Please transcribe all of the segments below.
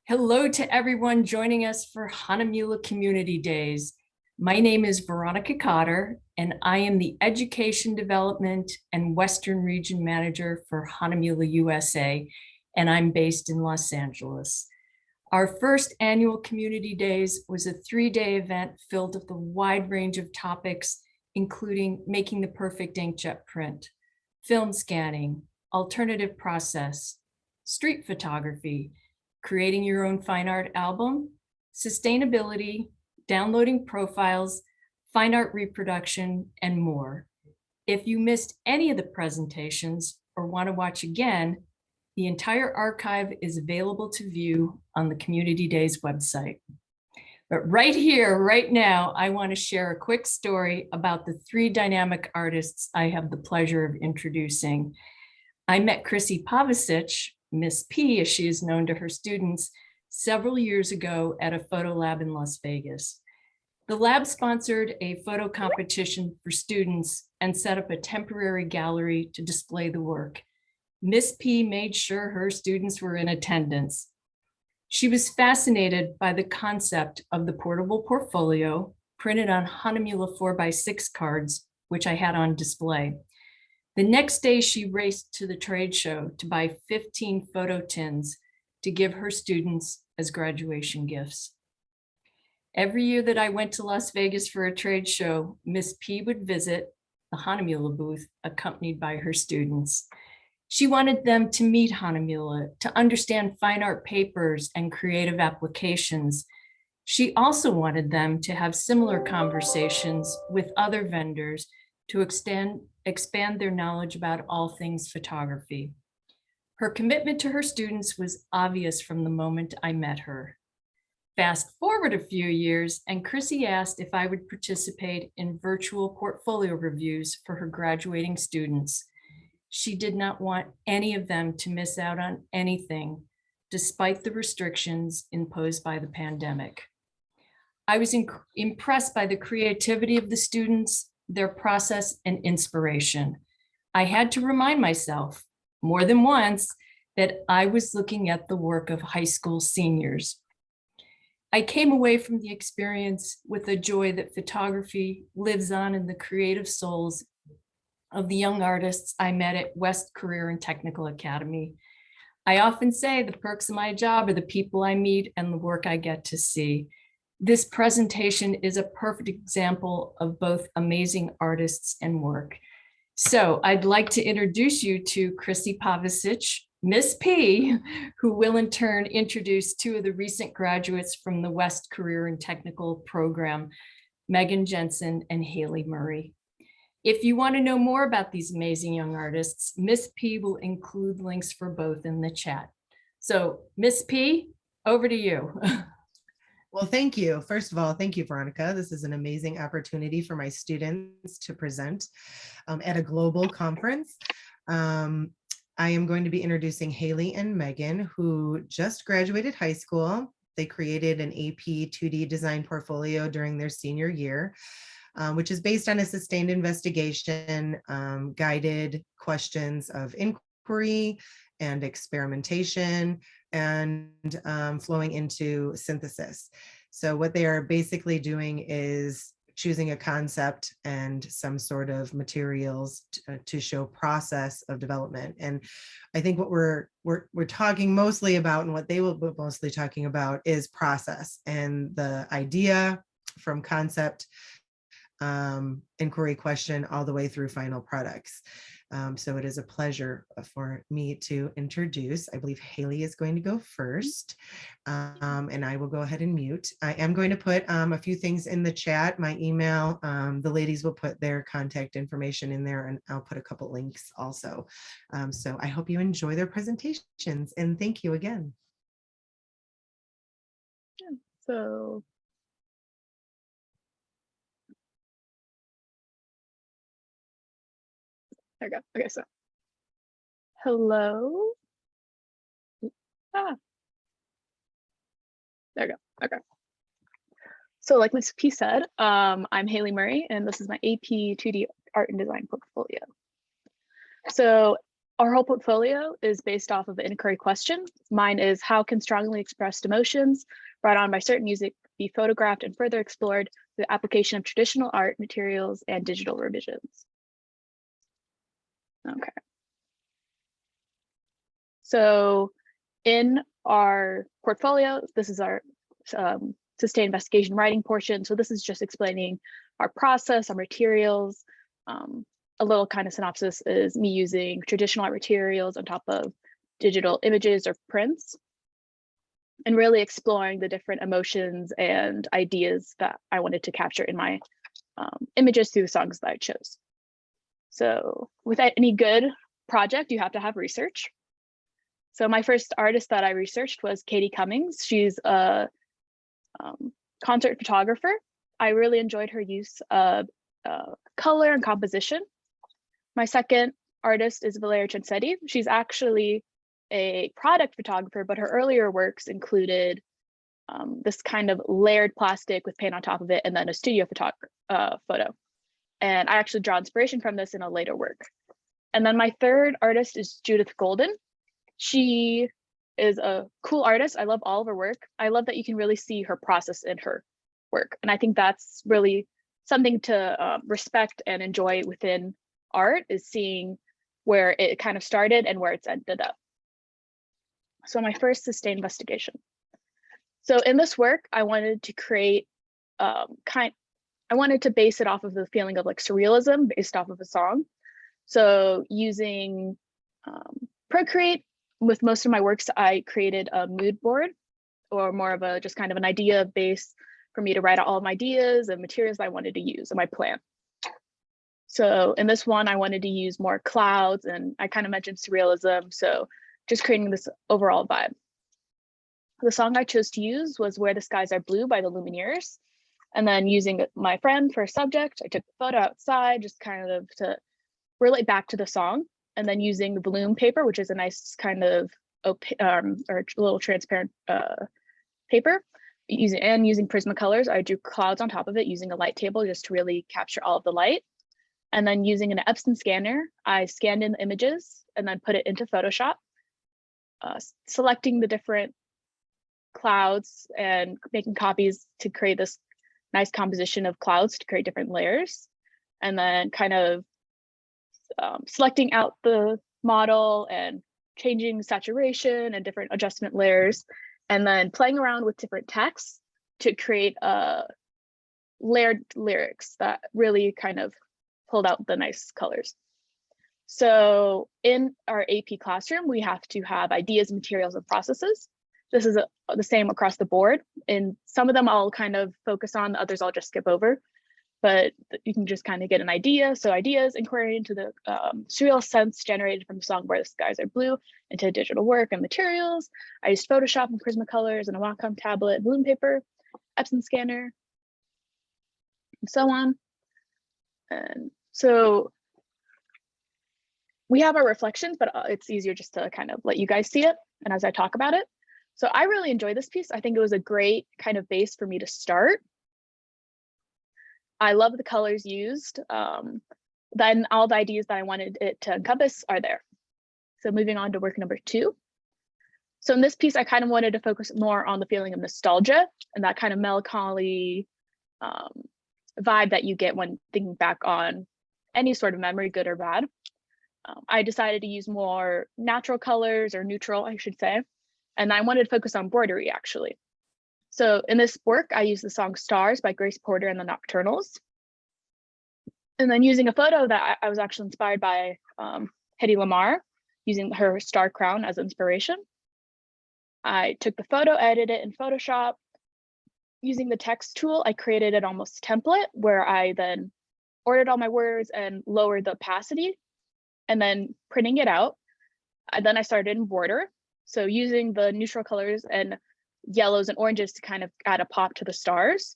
Hello to everyone joining us for Hahnemühle Community Days. My name is Veronica Cotter, and I am the Education Development and Western Region Manager for Hahnemühle USA, and I'm based in Los Angeles. Our first annual Community Days was a 3-day event filled with a wide range of topics, including making the perfect inkjet print, film scanning, alternative process, street photography, creating your own fine art album, sustainability, downloading profiles, fine art reproduction, and more. If you missed any of the presentations or want to watch again, the entire archive is available to view on the Community Days website. But right here, right now, I want to share a quick story about the 3 dynamic artists I have the pleasure of introducing. I met Chrissy Pavasic, Miss P, as she is known to her students, several years ago at a photo lab in Las Vegas. The lab sponsored a photo competition for students and set up a temporary gallery to display the work. Miss P made sure her students were in attendance. She was fascinated by the concept of the portable portfolio printed on Hahnemühle 4x6 cards, which I had on display. The next day, she raced to the trade show to buy 15 photo tins to give her students as graduation gifts. Every year that I went to Las Vegas for a trade show, Miss P would visit the Hahnemühle booth accompanied by her students. She wanted them to meet Hahnemühle, to understand fine art papers and creative applications. She also wanted them to have similar conversations with other vendors to expand their knowledge about all things photography. Her commitment to her students was obvious from the moment I met her. Fast forward a few years, and Chrissy asked if I would participate in virtual portfolio reviews for her graduating students. She did not want any of them to miss out on anything, despite the restrictions imposed by the pandemic. I was impressed by the creativity of the students, their process, and inspiration. I had to remind myself more than once that I was looking at the work of high school seniors. I came away from the experience with a joy that photography lives on in the creative souls of the young artists I met at West Career and Technical Academy. I often say the perks of my job are the people I meet and the work I get to see. This presentation is a perfect example of both amazing artists and work. So I'd like to introduce you to Chrissy Pavasic, Miss P, who will in turn introduce 2 of the recent graduates from the West Career and Technical program, Megan Jensen and Hailey Murray. If you want to know more about these amazing young artists, Miss P will include links for both in the chat. So Miss P, over to you. Well, thank you. First of all, thank you, Veronica. This is an amazing opportunity for my students to present at a global conference. I am going to be introducing Hailey and Megan, who just graduated high school. They created an AP 2D design portfolio during their senior year, which is based on a sustained investigation, guided questions of inquiry and experimentation, and flowing into synthesis. So what they are basically doing is choosing a concept and some sort of materials to show process of development. And I think what we're talking mostly about, and what they will be mostly talking about, is process and the idea from concept, inquiry, question, all the way through final products. So it is a pleasure for me to introduce. I believe Hailey is going to go first, and I will go ahead and mute. I am going to put a few things in the chat, my email. The ladies will put their contact information in there, and I'll put a couple links also. So I hope you enjoy their presentations, and thank you again. Yeah, so there we go. Okay, so hello. There we go. Okay. So like Ms. P said, I'm Hailey Murray, and this is my AP 2D Art and Design portfolio. So our whole portfolio is based off of an inquiry question. Mine is, how can strongly expressed emotions brought on by certain music be photographed and further explored through the application of traditional art materials and digital revisions? Okay. So in our portfolio, this is our sustained investigation writing portion. So this is just explaining our process, our materials. A little kind of synopsis is me using traditional art materials on top of digital images or prints, and really exploring the different emotions and ideas that I wanted to capture in my images through the songs that I chose. So with any good project, you have to have research. So my first artist that I researched was Cummings. She's a concert photographer. I really enjoyed her use of color and composition. My second artist is Jensen. She's actually a product photographer, but her earlier works included this kind of layered plastic with paint on top of it, and then a studio photo. And I actually draw inspiration from this in a later work. And then my third artist is Judith Golden. She is a cool artist. I love all of her work. I love that you can really see her process in her work. And I think that's really something to respect and enjoy within art, is seeing where it kind of started and where it's ended up. So my first sustained investigation. So in this work, I wanted to create I wanted to base it off of the feeling of like surrealism based off of a song. So using Procreate, with most of my works, I created a mood board, or more of a just kind of an idea base for me to write out all of my ideas and materials I wanted to use in my plan. So in this one, I wanted to use more clouds, and I kind of mentioned surrealism. So just creating this overall vibe. The song I chose to use was Where the Skies Are Blue by the Lumineers. And then using my friend for a subject, I took the photo outside just kind of to relate back to the song. And then using the bloom paper, which is a nice kind of or a little transparent paper, using Prismacolors, I drew clouds on top of it using a light table just to really capture all of the light. And then using an Epson scanner, I scanned in the images and then put it into Photoshop, selecting the different clouds and making copies to create this nice composition of clouds to create different layers. And then kind of selecting out the model and changing saturation and different adjustment layers, and then playing around with different texts to create layered lyrics that really kind of pulled out the nice colors. So in our AP classroom, we have to have ideas, materials, and processes. This is the same across the board. And some of them I'll kind of focus on, the others I'll just skip over. But you can just kind of get an idea. So ideas, inquiry into the surreal sense generated from the song Where the Skies Are Blue into digital work and materials. I used Photoshop and Prismacolors and a Wacom tablet, bloom paper, Epson scanner, and so on. And so we have our reflections, but it's easier just to kind of let you guys see it and as I talk about it. So I really enjoyed this piece. I think it was a great kind of base for me to start. I love the colors used. Then all the ideas that I wanted it to encompass are there. So moving on to work number 2. So in this piece, I kind of wanted to focus more on the feeling of nostalgia and that kind of melancholy vibe that you get when thinking back on any sort of memory, good or bad. I decided to use more natural colors, or neutral, I should say. And I wanted to focus on embroidery, actually. So in this work, I used the song Stars by Grace Porter and the Nocturnals. And then using a photo that I was actually inspired by Hedy Lamarr, using her star crown as inspiration. I took the photo, edited it in Photoshop. Using the text tool, I created an almost template where I then ordered all my words and lowered the opacity, and then printing it out. And then I started in border. So using the neutral colors and yellows and oranges to kind of add a pop to the stars.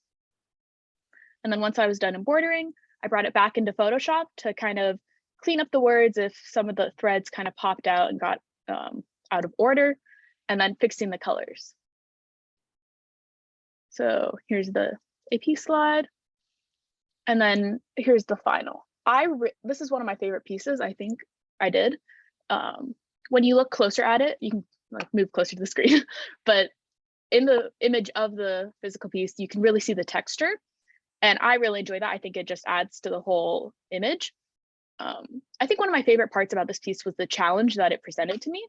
And then once I was done embroidering, I brought it back into Photoshop to kind of clean up the words if some of the threads kind of popped out and got out of order, and then fixing the colors. So here's the AP slide. And then here's the final. This is one of my favorite pieces I think I did. when you look closer at it, you can like move closer to the screen, but in the image of the physical piece, you can really see the texture. And I really enjoy that. I think it just adds to the whole image. I think one of my favorite parts about this piece was the challenge that it presented to me.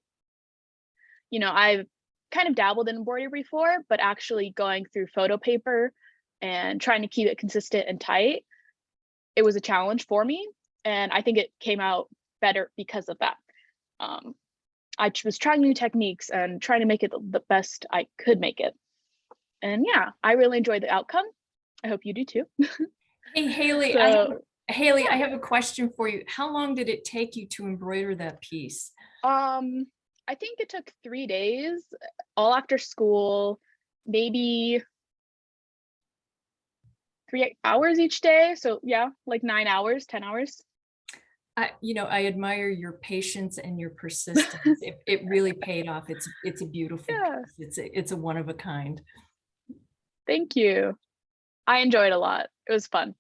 You know, I've kind of dabbled in embroidery before, but actually going through photo paper and trying to keep it consistent and tight, it was a challenge for me. And I think it came out better because of that. I was trying new techniques and trying to make it the best I could make it. And yeah, I really enjoyed the outcome. I hope you do too. Hey, Haley, So, I have a question for you. How long did it take you to embroider that piece? I think it took 3 days, all after school, maybe 3 hours each day. So yeah, like 9 hours, 10 hours. I admire your patience and your persistence. It really paid off. It's a beautiful Yeah. piece. It's a one of a kind. Thank you. I enjoyed it a lot. It was fun.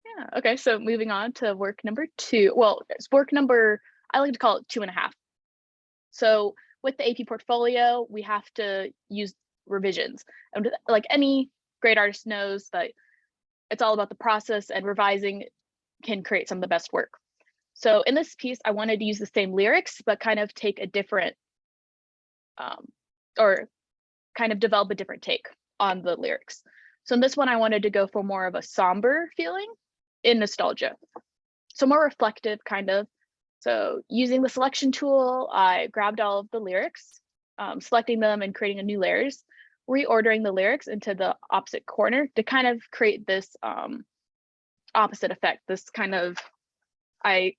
Yeah. Okay. So moving on to work number 2. Well, it's work number, I like to call it 2.5. So with the AP portfolio, we have to use revisions. And like any great artist knows that it's all about the process, and revising can create some of the best work. So in this piece, I wanted to use the same lyrics, but kind of take a different, or kind of develop a different take on the lyrics. So in this one, I wanted to go for more of a somber feeling in nostalgia. So more reflective kind of. So using the selection tool, I grabbed all of the lyrics, selecting them and creating a new layers, reordering the lyrics into the opposite corner to kind of create this opposite effect. This kind of, I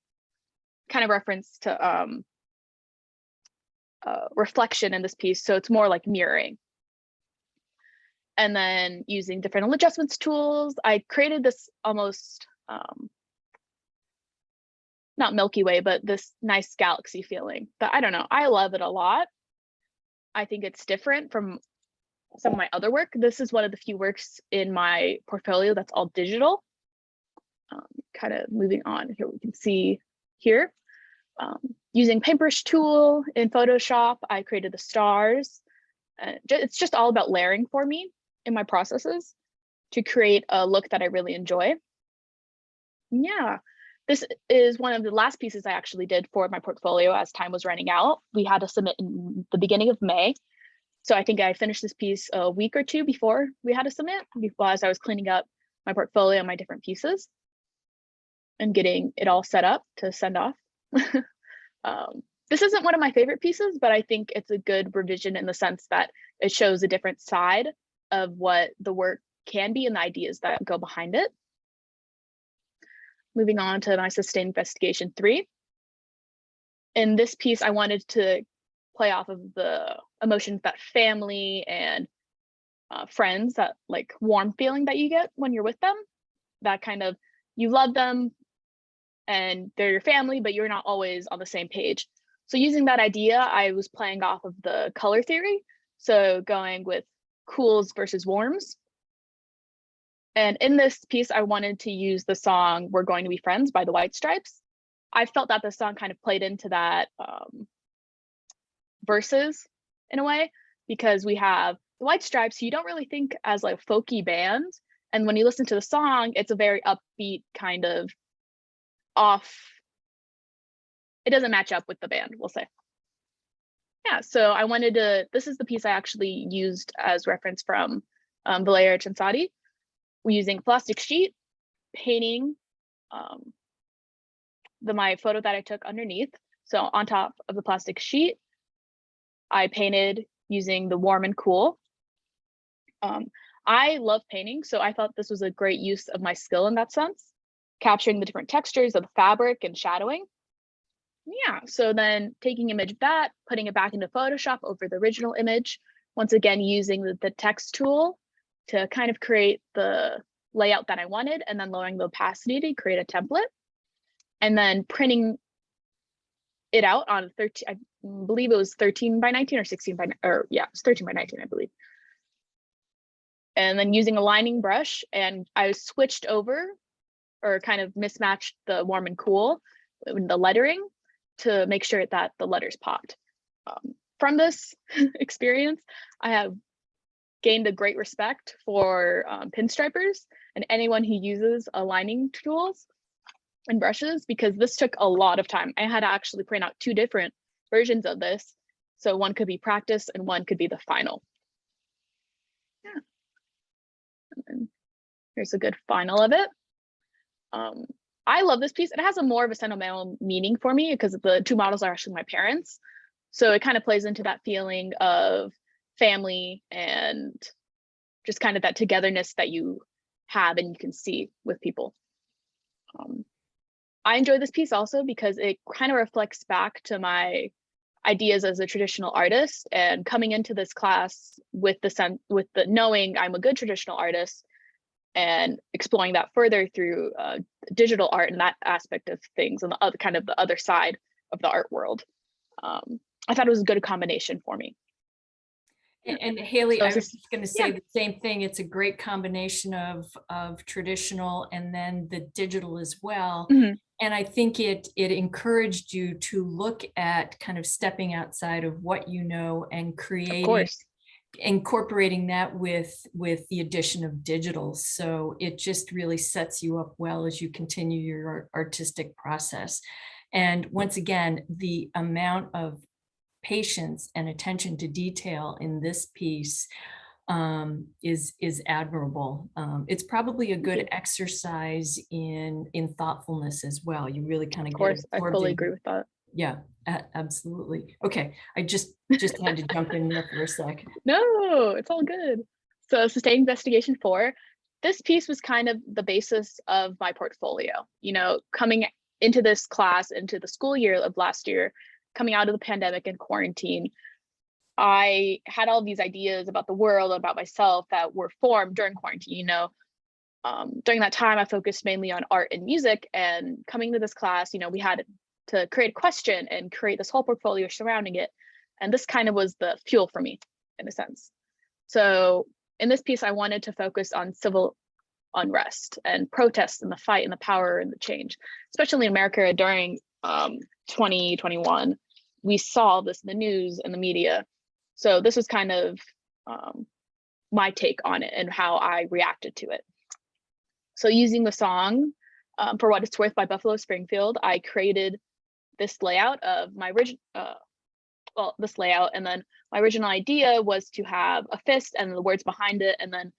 kind of reference to reflection in this piece. So it's more like mirroring. And then using different adjustments tools, I created this almost, not Milky Way, but this nice galaxy feeling. But I don't know, I love it a lot. I think it's different from some of my other work. This is one of the few works in my portfolio that's all digital. Kind of moving on here, we can see here. Using paintbrush tool in Photoshop, I created the stars. It's just all about layering for me in my processes to create a look that I really enjoy. Yeah, this is one of the last pieces I actually did for my portfolio as time was running out. We had to submit in the beginning of May. So I think I finished this piece a week or 2 before we had to submit, because I was cleaning up my portfolio and my different pieces and getting it all set up to send off. This isn't one of my favorite pieces, but I think it's a good revision in the sense that it shows a different side of what the work can be and the ideas that go behind it. Moving on to my sustained investigation 3. In this piece, I wanted to play off of the emotions that family and friends, that like warm feeling that you get when you're with them, that kind of, you love them and they're your family, but you're not always on the same page. So using that idea, I was playing off of the color theory. So going with cools versus warms. And in this piece, I wanted to use the song "We're Going to Be Friends" by the White Stripes. I felt that the song kind of played into that verses in a way, because we have the White Stripes, who you don't really think as like a folky band. And when you listen to the song, it's a very upbeat kind of off. It doesn't match up with the band, we'll say. Yeah, so I wanted to, this is the piece I actually used as reference from Valeria Censati. We're using plastic sheet, painting my photo that I took underneath. So on top of the plastic sheet, I painted using the warm and cool. I love painting, so I thought this was a great use of my skill in that sense, capturing the different textures of the fabric and shadowing. Yeah, so then taking image of that, putting it back into Photoshop over the original image, once again using the text tool to kind of create the layout that I wanted, and then lowering the opacity to create a template, and then printing it out on 13, I believe it was 13 by 19 or 16 by, or yeah, it's 13 by 19, I believe. And then using a lining brush, and I switched over, or kind of mismatched the warm and cool in the lettering, to make sure that the letters popped. From this experience, I have gained a great respect for pinstripers and anyone who uses aligning tools and brushes, because this took a lot of time. I had to actually print out 2 different versions of this. So one could be practice and one could be the final. Yeah. And then here's a good final of it. I love this piece. It has a more of a sentimental meaning for me because the 2 models are actually my parents. So it kind of plays into that feeling of family and just kind of that togetherness that you have and you can see with people. I enjoy this piece also because it kind of reflects back to my ideas as a traditional artist, and coming into this class with the knowing I'm a good traditional artist and exploring that further through digital art and that aspect of things and the other kind of the other side of the art world. I thought it was a good combination for me. And Hailey, So I was just going to say yeah. the same thing. It's a great combination of traditional and then the digital as well. Mhm. And I think it encouraged you to look at kind of stepping outside of what you know and creating, incorporating that with the addition of digital. So it just really sets you up well as you continue your artistic process. And once again, the amount of patience and attention to detail in this piece is admirable. It's probably a good exercise in thoughtfulness as well. You really kind of get I fully agree with that. Yeah, absolutely. Okay, I just had to jump in there for a sec. No, it's all good. So Sustained Investigation 4, this piece was kind of the basis of my portfolio. You know, coming into this class, into the school year of last year, coming out of the pandemic and quarantine, I had all these ideas about the world, about myself that were formed during quarantine. You know, during that time, I focused mainly on art and music, and coming to this class, you know, we had to create a question and create this whole portfolio surrounding it. And this kind of was the fuel for me, in a sense. So in this piece, I wanted to focus on civil unrest and protests and the fight and the power and the change, especially in America during 2021. We saw this in the news and the media. So this was kind of my take on it and how I reacted to it. So using the song For What It's Worth by Buffalo Springfield, I created this layout of my original, this layout, and then my original idea was to have a fist and the words behind it, and then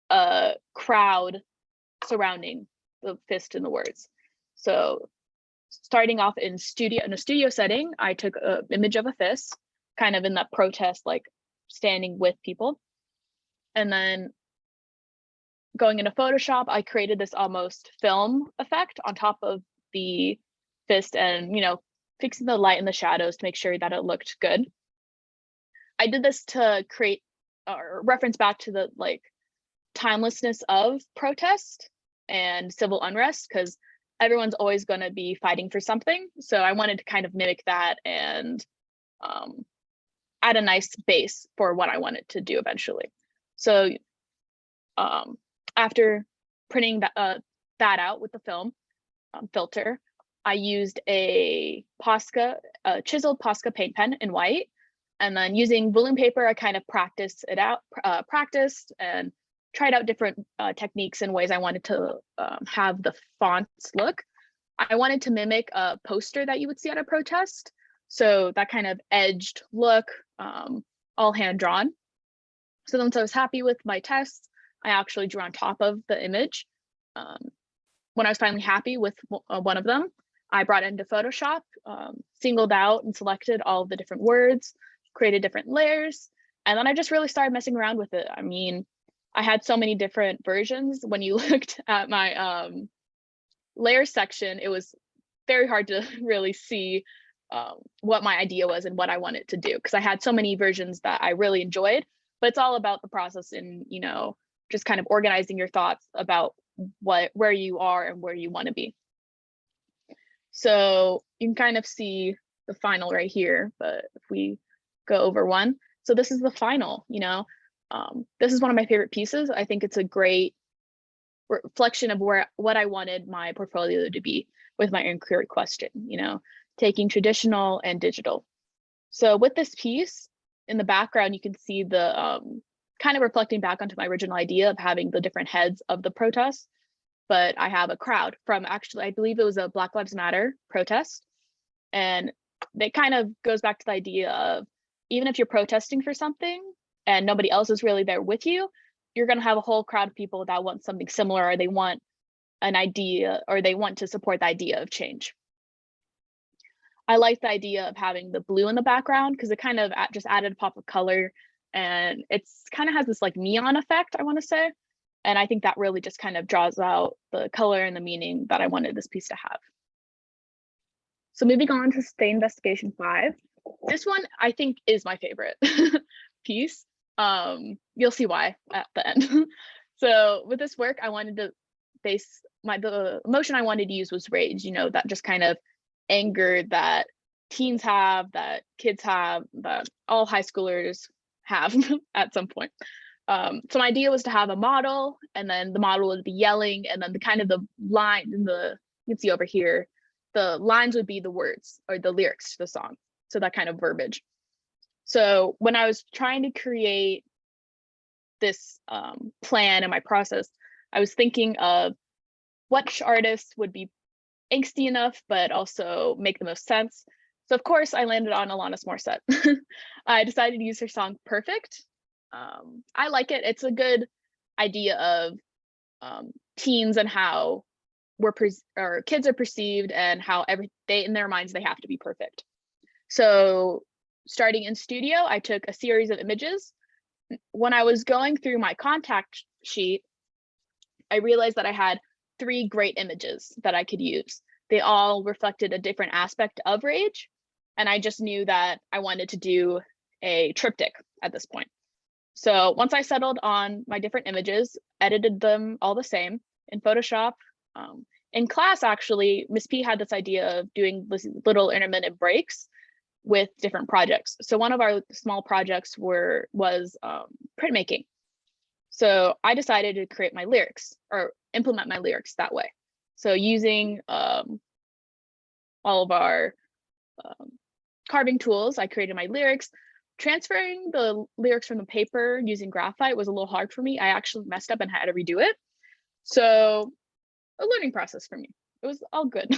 a crowd surrounding the fist and the words. So starting off in a studio setting, I took an image of a fist, kind of in that protest, like standing with people. And then going into Photoshop, I created this almost film effect on top of the fist and, you know, fixing the light and the shadows to make sure that it looked good. I did this to create or reference back to the like timelessness of protest and civil unrest, because everyone's always going to be fighting for something. So I wanted to kind of mimic that and add a nice base for what I wanted to do eventually. So after printing that out with the film filter, I used a chiseled Posca paint pen in white, and then using balloon paper, I kind of practiced and tried out different techniques and ways I wanted to have the fonts look. I wanted to mimic a poster that you would see at a protest. So that kind of edged look, all hand drawn. So once I was happy with my tests, I actually drew on top of the image. When I was finally happy with one of them, I brought it into Photoshop, singled out and selected all of the different words, created different layers, and then I just really started messing around with it. I mean, I had so many different versions. When you looked at my layer section, it was very hard to really see what my idea was and what I wanted to do, because I had so many versions that I really enjoyed. But it's all about the process and, you know, just kind of organizing your thoughts about where you are and where you want to be. So you can kind of see the final right here, but if we go over one, so this is the final, you know, this is one of my favorite pieces. I think it's a great reflection of what I wanted my portfolio to be with my inquiry question. You know, taking traditional and digital. So with this piece, in the background, you can see the kind of reflecting back onto my original idea of having the different heads of the protest, but I have a crowd from, actually, I believe it was a Black Lives Matter protest. And that kind of goes back to the idea of, even if you're protesting for something and nobody else is really there with you, you're going to have a whole crowd of people that want something similar, or they want an idea, or they want to support the idea of change. I like the idea of having the blue in the background because it kind of just added a pop of color, and it's kind of has this like neon effect, I want to say. And I think that really just kind of draws out the color and the meaning that I wanted this piece to have. So moving on to Stay Investigation 5. This one I think is my favorite piece. You'll see why at the end. So with this work, I wanted to base the emotion I wanted to use was rage, you know, that just kind of anger that teens have, that kids have, that all high schoolers have at some point. So my idea was to have a model, and then the model would be yelling, and then the kind of the line in the, you can see over here, the lines would be the words or the lyrics to the song. So that kind of verbiage. So when I was trying to create this plan in my process, I was thinking of which artists would be angsty enough, but also make the most sense. So of course I landed on Alanis Morissette. I decided to use her song Perfect. I like it. It's a good idea of teens and how kids are perceived, and how in their minds they have to be perfect. So starting in studio, I took a series of images. When I was going through my contact sheet, I realized that I had 3 great images that I could use. They all reflected a different aspect of rage, and I just knew that I wanted to do a triptych at this point. So once I settled on my different images, edited them all the same in Photoshop. In class, actually, Miss P had this idea of doing this little intermittent breaks with different projects. So one of our small projects was printmaking. So I decided to create my lyrics, or implement my lyrics that way. So using all of our carving tools, I created my lyrics. Transferring the lyrics from the paper using graphite was a little hard for me. I actually messed up and had to redo it. So a learning process for me. It was all good.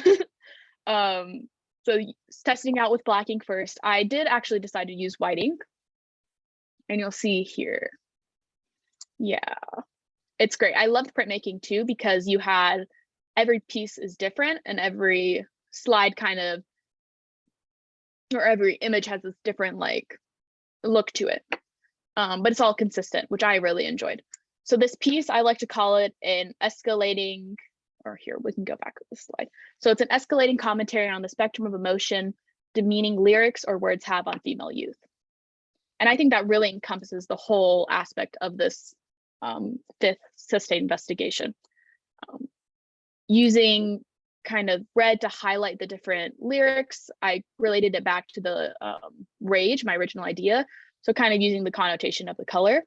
So testing out with black ink first. I did actually decide to use white ink, and you'll see here. Yeah, it's great. I loved printmaking too, because you had every piece is different, and every slide kind of, or every image has this different like look to it, but it's all consistent, which I really enjoyed. So this piece, I like to call it an escalating, or here, we can go back to this slide. So it's an escalating commentary on the spectrum of emotion demeaning lyrics or words have on female youth. And I think that really encompasses the whole aspect of this 5th sustained investigation. Using kind of red to highlight the different lyrics, I related it back to the rage, my original idea. So kind of using the connotation of the color.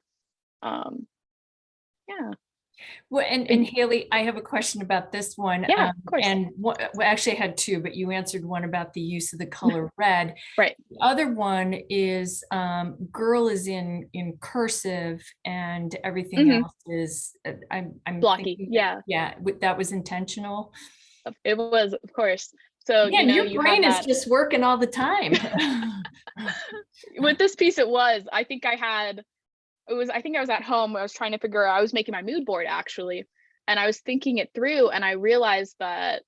Yeah. Well, and Hailey, I have a question about this one. Yeah, of course. And well, actually I had 2, but you answered one about the use of the color red. Right. The other one is girl is in cursive, and everything else is I'm blocky. That, yeah, that was intentional. It was, of course. So yeah, you know, your brain is just working all the time. With this piece, it was. I think I was at home. I was trying to figure out. I was making my mood board actually, and I was thinking it through, and I realized that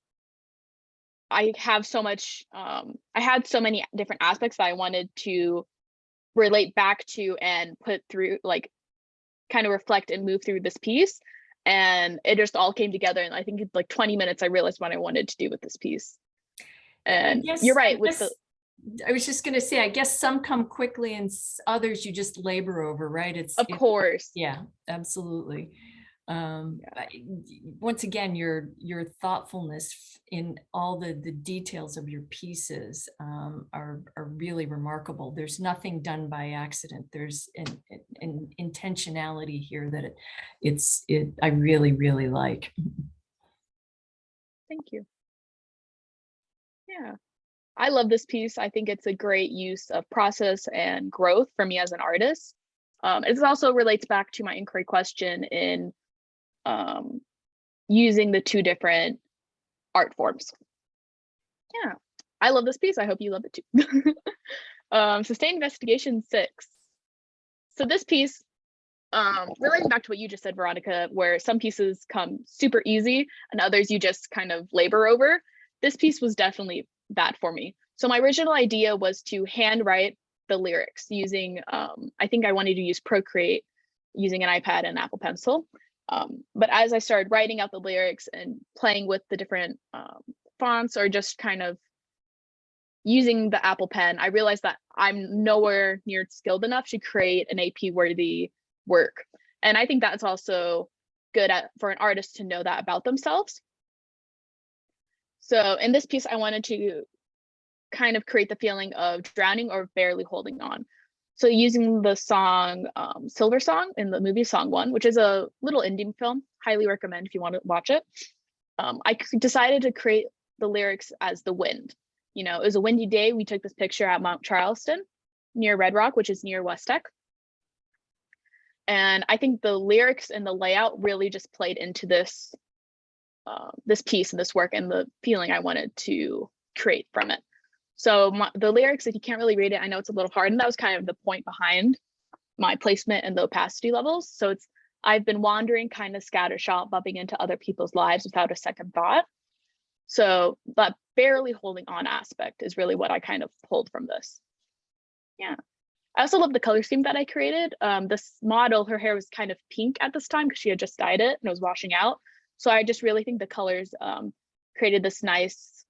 I have so much. I had so many different aspects that I wanted to relate back to and put through, like, kind of reflect and move through this piece. And it just all came together. And I think in like 20 minutes, I realized what I wanted to do with this piece. And you're right. I was just going to say, I guess some come quickly and others you just labor over, right? Of course. Yeah, absolutely. Once again, your thoughtfulness in all the details of your pieces are really remarkable. There's nothing done by accident. There's an intentionality here that I really, really like. Thank you. Yeah. I love this piece. I think it's a great use of process and growth for me as an artist. It also relates back to my inquiry question in using the two different art forms. Yeah, I love this piece. I hope you love it too. Sustained Investigation 6. So this piece, relating back to what you just said, Veronica, where some pieces come super easy and others you just kind of labor over. This piece was definitely that for me. So my original idea was to handwrite the lyrics using, I think I wanted to use Procreate using an iPad and Apple Pencil. But as I started writing out the lyrics and playing with the different fonts or just kind of using the Apple Pen, I realized that I'm nowhere near skilled enough to create an AP worthy work. And I think that's also good for an artist to know that about themselves. So in this piece, I wanted to kind of create the feeling of drowning or barely holding on. So using the song Silver Song in the movie Song 1, which is a little indie film, highly recommend if you want to watch it. I decided to create the lyrics as the wind. You know, it was a windy day. We took this picture at Mount Charleston near Red Rock, which is near West Tech. And I think the lyrics and the layout really just played into this this piece and this work and the feeling I wanted to create from it. So the lyrics, if you can't really read it, I know it's a little hard, and that was kind of the point behind my placement and the opacity levels. So it's, I've been wandering, kind of scattershot, bumping into other people's lives without a second thought. So that barely holding on aspect is really what I kind of pulled from this. Yeah. I also love the color scheme that I created. This model, her hair was kind of pink at this time because she had just dyed it and it was washing out. So I just really think the colors created this nice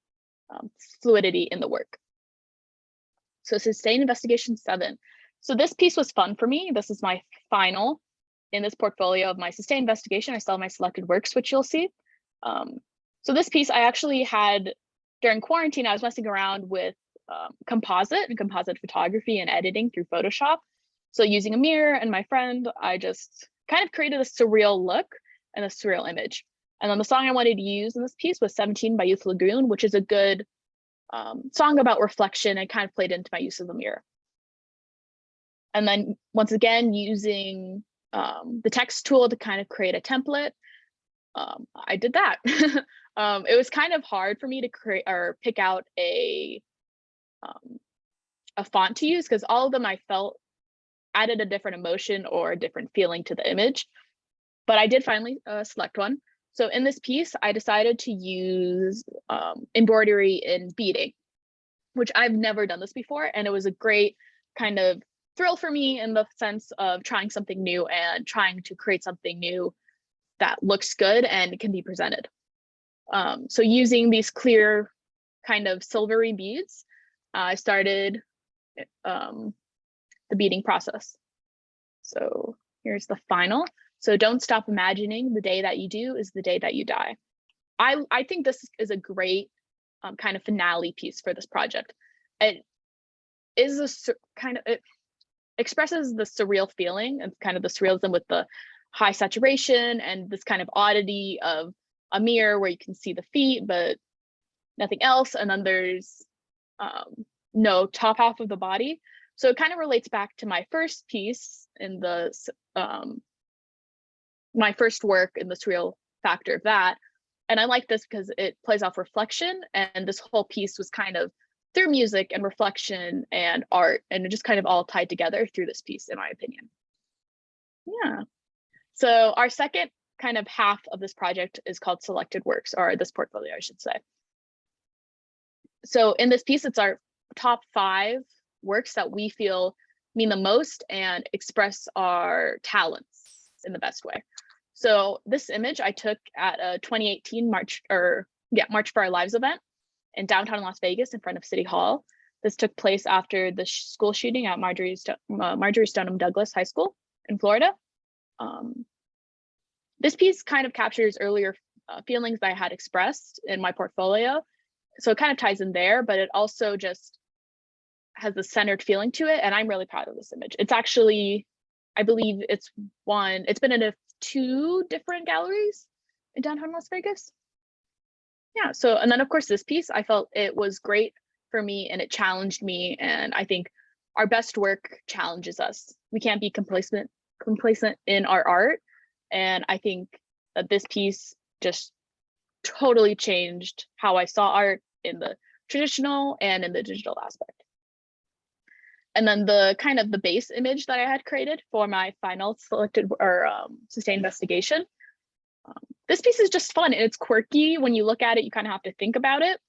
fluidity in the work. So Sustained Investigation 7. So this piece was fun for me. This is my final in this portfolio of my Sustained Investigation. I still have my selected works, which you'll see. So this piece I actually had during quarantine. I was messing around with composite and composite photography and editing through Photoshop. So using a mirror and my friend, I just kind of created a surreal look and a surreal image. And then the song I wanted to use in this piece was 17 by Youth Lagoon, which is a good song about reflection and kind of played into my use of the mirror. And then once again, using the text tool to kind of create a template, I did that. It was kind of hard for me to create or pick out a font to use because all of them I felt added a different emotion or a different feeling to the image. But I did finally select one. So in this piece, I decided to use embroidery in beading, which I've never done this before. And it was a great kind of thrill for me in the sense of trying something new and trying to create something new that looks good and can be presented. So using these clear kind of silvery beads, I started the beading process. So here's the final. So don't stop imagining, the day that you do is the day that you die. I think this is a great kind of finale piece for this project. It is a kind of, it expresses the surreal feeling and kind of the surrealism with the high saturation and this kind of oddity of a mirror where you can see the feet, but nothing else. And then there's no top half of the body. So it kind of relates back to my first piece in the, my first work in the surreal factor of that. And I like this because it plays off reflection, and this whole piece was kind of through music and reflection and art, and it just kind of all tied together through this piece, in my opinion. Yeah. So our second kind of half of this project is called Selected Works, or this portfolio, I should say. So in this piece, it's our top 5 works that we feel mean the most and express our talents in the best way. So this image I took at a 2018 March for Our Lives event in downtown Las Vegas in front of City Hall. This took place after the school shooting at Marjorie Stoneman Douglas High School in Florida. This piece kind of captures earlier feelings that I had expressed in my portfolio. So it kind of ties in there, but it also just has a centered feeling to it. And I'm really proud of this image. It's actually, I believe it's been in 2 different galleries in downtown Las Vegas. Yeah, so, and then of course this piece, I felt it was great for me and it challenged me. And I think our best work challenges us. We can't be complacent in our art. And I think that this piece just totally changed how I saw art in the traditional and in the digital aspect. And then the kind of the base image that I had created for my final selected or sustained investigation. This piece is just fun and it's quirky. When you look at it, you kind of have to think about it.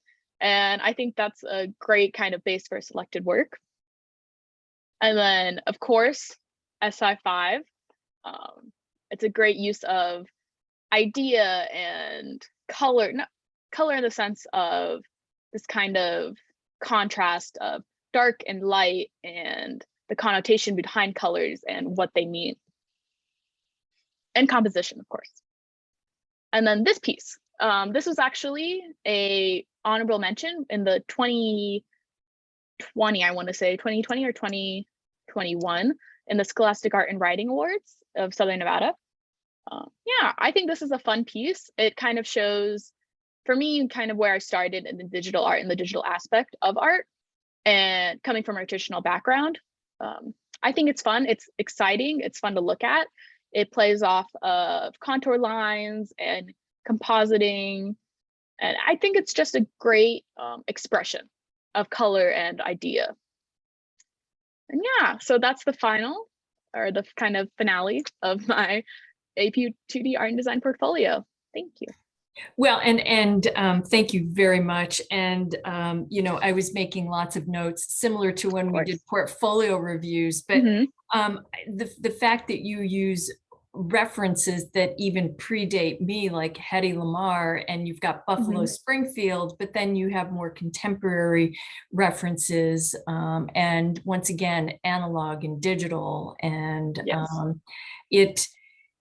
And I think that's a great kind of base for selected work. And then, of course, SI5. It's a great use of idea and color, not color in the sense of this kind of contrast of dark and light and the connotation behind colors and what they mean. And composition, of course. And then this piece. This was actually a honorable mention in the 2020, I want to say 2020 or 2021 in the Scholastic Art and Writing Awards of Southern Nevada. Yeah, I think this is a fun piece. It kind of shows, for me, kind of where I started in the digital art and the digital aspect of art, and coming from a traditional background. I think it's fun, it's exciting, it's fun to look at. It plays off of contour lines and compositing. And I think it's just a great expression of color and idea. And yeah, so that's the final, or the kind of finale of my AP 2D art and design portfolio. Thank you. Well, and thank you very much. And, you know, I was making lots of notes similar to when we did portfolio reviews, but the fact that you use references that even predate me, like Hedy Lamarr, and you've got Buffalo Springfield, but then you have more contemporary references, and once again, analog and digital. And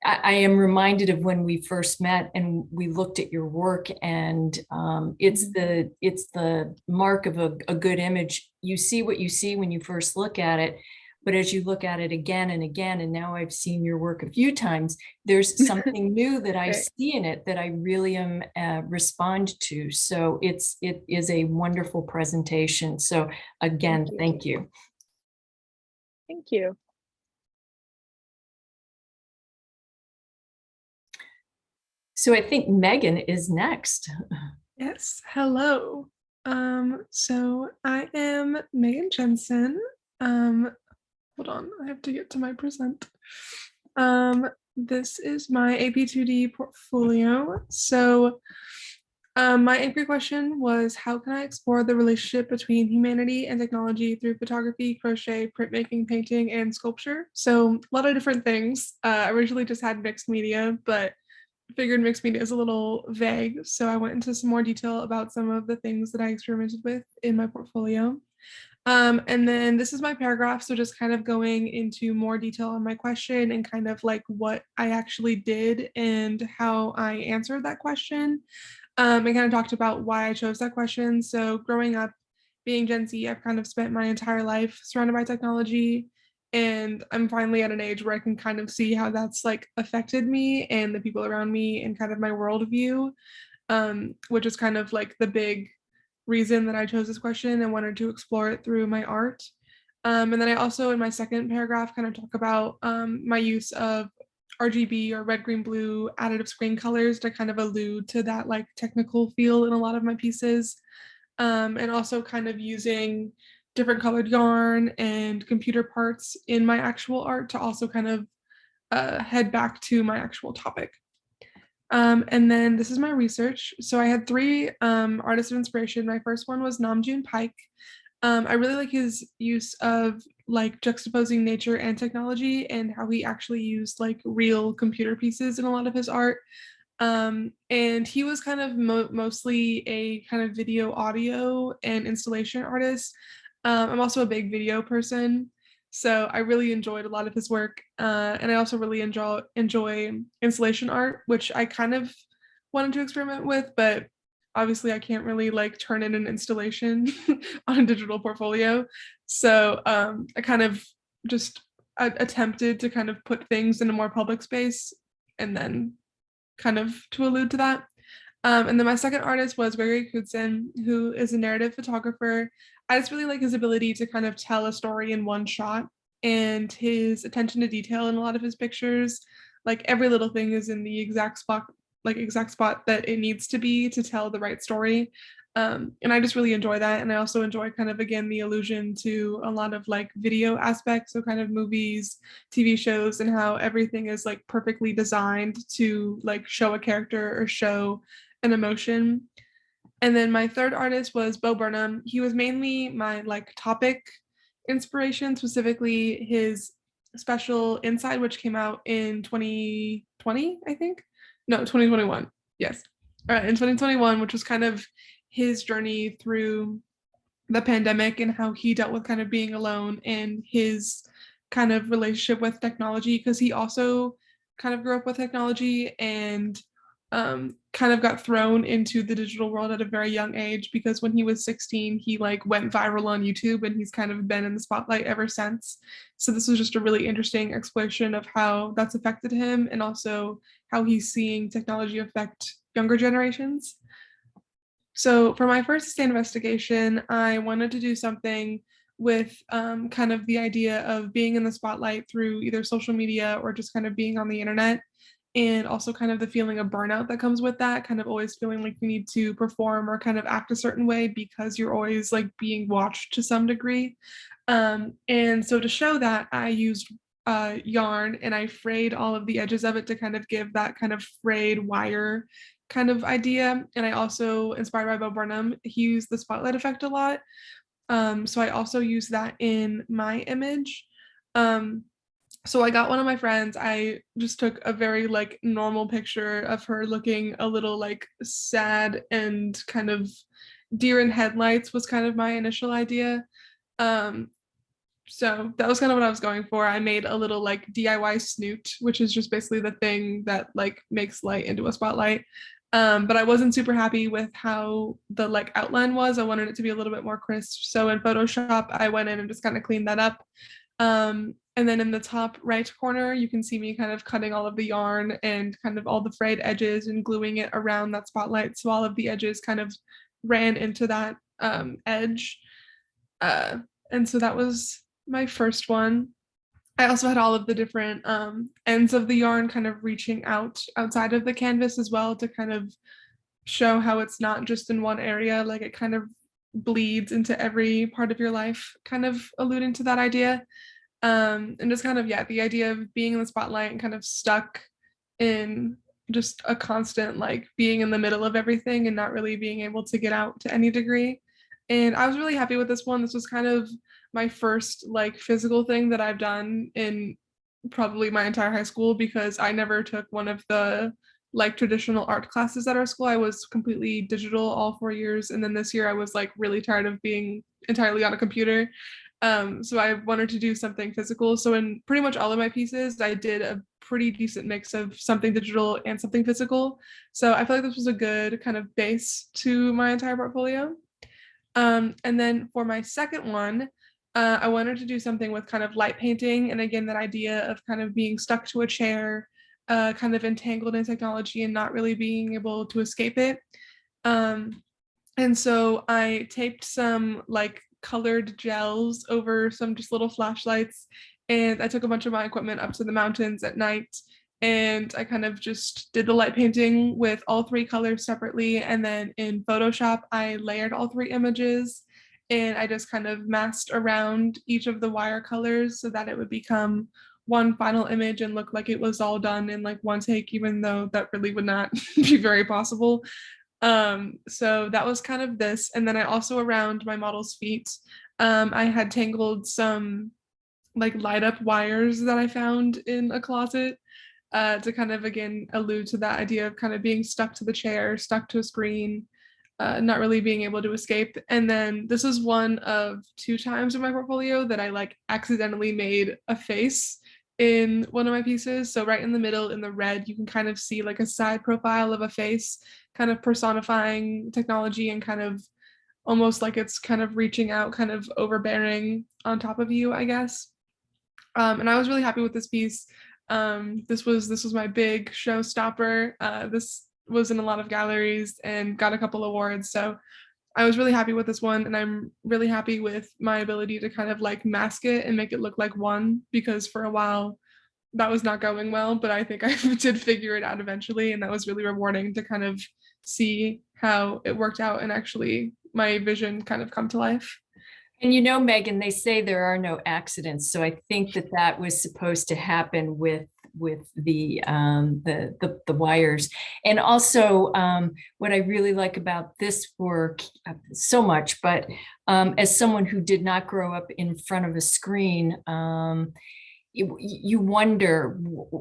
I am reminded of when we first met and we looked at your work, and it's the mark of a good image. You see what you see when you first look at it, but as you look at it again and again, and now I've seen your work a few times, there's something new that I see in it that I really am respond to. So it is a wonderful presentation. So again, thank you. Thank you. So I think Megan is next. Yes, hello. So I am Megan Jensen. Hold on, I have to get to my present. This is my AP2D portfolio. So my inquiry question was, how can I explore the relationship between humanity and technology through photography, crochet, printmaking, painting, and sculpture? So a lot of different things. I originally just had mixed media, but figured mixed media is a little vague. So I went into some more detail about some of the things that I experimented with in my portfolio. And then this is my paragraph. So just kind of going into more detail on my question and kind of like what I actually did and how I answered that question. I kind of talked about why I chose that question. So growing up, being Gen Z, I've kind of spent my entire life surrounded by technology. And I'm finally at an age where I can kind of see how that's like affected me and the people around me and kind of my worldview, which is kind of like the big reason that I chose this question and wanted to explore it through my art. And then I also, in my second paragraph, kind of talk about my use of RGB or red, green, blue additive screen colors to kind of allude to that like technical feel in a lot of my pieces. And also kind of using different colored yarn and computer parts in my actual art to also kind of head back to my actual topic. And then this is my research. So I had three artists of inspiration. My first one was Namjoon Paik. I really like his use of like juxtaposing nature and technology and how he actually used like real computer pieces in a lot of his art. And he was kind of mostly a kind of video, audio, and installation artist. I'm also a big video person, so I really enjoyed a lot of his work. And I also really enjoy installation art, which I kind of wanted to experiment with, but obviously I can't really like turn in an installation on a digital portfolio. So I kind of just attempted to kind of put things in a more public space and then kind of to allude to that. And then my second artist was Gregory Kutzen, who is a narrative photographer. I just really like his ability to kind of tell a story in one shot, and his attention to detail in a lot of his pictures. Like every little thing is in the exact spot that it needs to be to tell the right story. And I just really enjoy that. And I also enjoy kind of, again, the allusion to a lot of like video aspects, so kind of movies, TV shows, and how everything is like perfectly designed to like show a character or show an emotion. And then my third artist was Bo Burnham. He was mainly my like topic inspiration, specifically his special Inside, which came out in 2020, I think. No, 2021. Yes. All right, in 2021, which was kind of his journey through the pandemic and how he dealt with kind of being alone and his kind of relationship with technology, because he also kind of grew up with technology and kind of got thrown into the digital world at a very young age, because when he was 16, he like went viral on YouTube, and he's kind of been in the spotlight ever since. So this was just a really interesting exploration of how that's affected him, and also how he's seeing technology affect younger generations. So for my first sustained investigation, I wanted to do something with kind of the idea of being in the spotlight through either social media or just kind of being on the internet, and also kind of the feeling of burnout that comes with that, kind of always feeling like you need to perform or kind of act a certain way because you're always like being watched to some degree. And so to show that, I used yarn, and I frayed all of the edges of it to kind of give that kind of frayed wire kind of idea. And I also, inspired by Bo Burnham, he used the spotlight effect a lot. So I also used that in my image. So I got one of my friends, I just took a very like normal picture of her looking a little like sad and kind of deer in headlights was kind of my initial idea. So that was kind of what I was going for. I made a little like DIY snoot, which is just basically the thing that like makes light into a spotlight. But I wasn't super happy with how the like outline was. I wanted it to be a little bit more crisp. So in Photoshop, I went in and just kind of cleaned that up. And then in the top right corner, you can see me kind of cutting all of the yarn and kind of all the frayed edges and gluing it around that spotlight. So all of the edges kind of ran into that edge. And so that was my first one. I also had all of the different ends of the yarn kind of reaching out outside of the canvas as well, to kind of show how it's not just in one area, like it kind of bleeds into every part of your life, kind of alluding to that idea. And just kind of, yeah, the idea of being in the spotlight and kind of stuck in just a constant like being in the middle of everything and not really being able to get out to any degree. And I was really happy with this one. This was kind of my first like physical thing that I've done in probably my entire high school, because I never took one of the like traditional art classes at our school. I was completely digital all 4 years. And then this year I was like really tired of being entirely on a computer. So I wanted to do something physical. So in pretty much all of my pieces, I did a pretty decent mix of something digital and something physical. So I feel like this was a good kind of base to my entire portfolio. And then for my second one, I wanted to do something with kind of light painting. And again, that idea of kind of being stuck to a chair, kind of entangled in technology and not really being able to escape it. And so I taped some like colored gels over some just little flashlights, and I took a bunch of my equipment up to the mountains at night, and I kind of just did the light painting with all 3 colors separately. And then in Photoshop, I layered all 3 images, and I just kind of masked around each of the wire colors so that it would become one final image and look like it was all done in like one take, even though that really would not be very possible. So that was kind of this. And then I also, around my model's feet, I had tangled some like light up wires that I found in a closet, to kind of again allude to that idea of kind of being stuck to the chair, stuck to a screen, not really being able to escape. And then this is one of 2 times in my portfolio that I like accidentally made a face in one of my pieces. So right in the middle in the red, you can kind of see like a side profile of a face, kind of personifying technology and kind of almost like it's kind of reaching out, kind of overbearing on top of you, I guess. And I was really happy with this piece. This was my big showstopper. This was in a lot of galleries and got a couple awards. So I was really happy with this one, and I'm really happy with my ability to kind of like mask it and make it look like one, because for a while that was not going well, but I think I did figure it out eventually, and that was really rewarding to kind of see how it worked out and actually my vision kind of come to life. And you know, Megan, they say there are no accidents, so I think that that was supposed to happen with the wires. And also, what I really like about this work so much, but as someone who did not grow up in front of a screen, you wonder,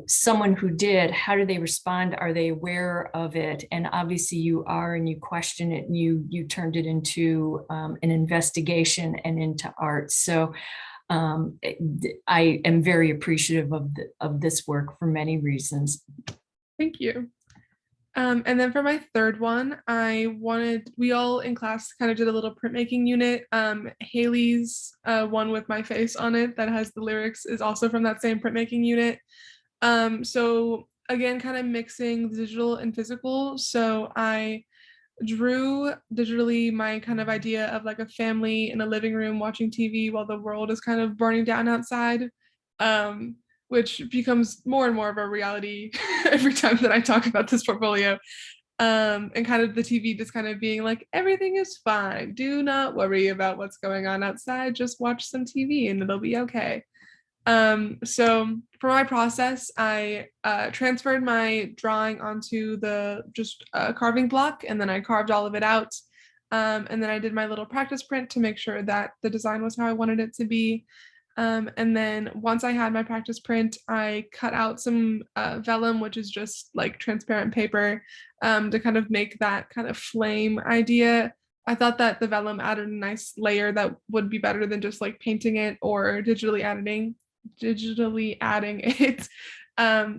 someone who did, how do they respond? Are they aware of it? And obviously you are, and you question it, and you turned it into an investigation and into art. So I am very appreciative of this work for many reasons. Thank you. And then for my third one, we all in class kind of did a little printmaking unit. Hailey's one with my face on it that has the lyrics is also from that same printmaking unit. So again, kind of mixing digital and physical. So I drew digitally my kind of idea of like a family in a living room watching TV while the world is kind of burning down outside. Which becomes more and more of a reality every time that I talk about this portfolio. And kind of the TV just kind of being like, everything is fine. Do not worry about what's going on outside. Just watch some TV and it'll be okay. So for my process, I transferred my drawing onto the just carving block, and then I carved all of it out. And then I did my little practice print to make sure that the design was how I wanted it to be. And then once I had my practice print, I cut out some vellum, which is just like transparent paper, to kind of make that kind of flame idea. I thought that the vellum added a nice layer that would be better than just like painting it or digitally adding it.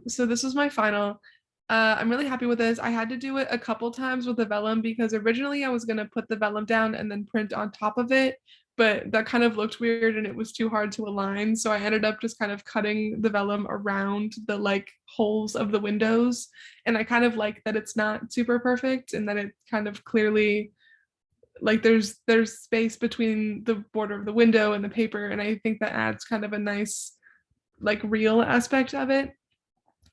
So this was my final. I'm really happy with this. I had to do it a couple times with the vellum because originally I was going to put the vellum down and then print on top of it, but that kind of looked weird and it was too hard to align. So I ended up just kind of cutting the vellum around the like holes of the windows. And I kind of like that it's not super perfect and that it kind of clearly like there's space between the border of the window and the paper. And I think that adds kind of a nice like real aspect of it.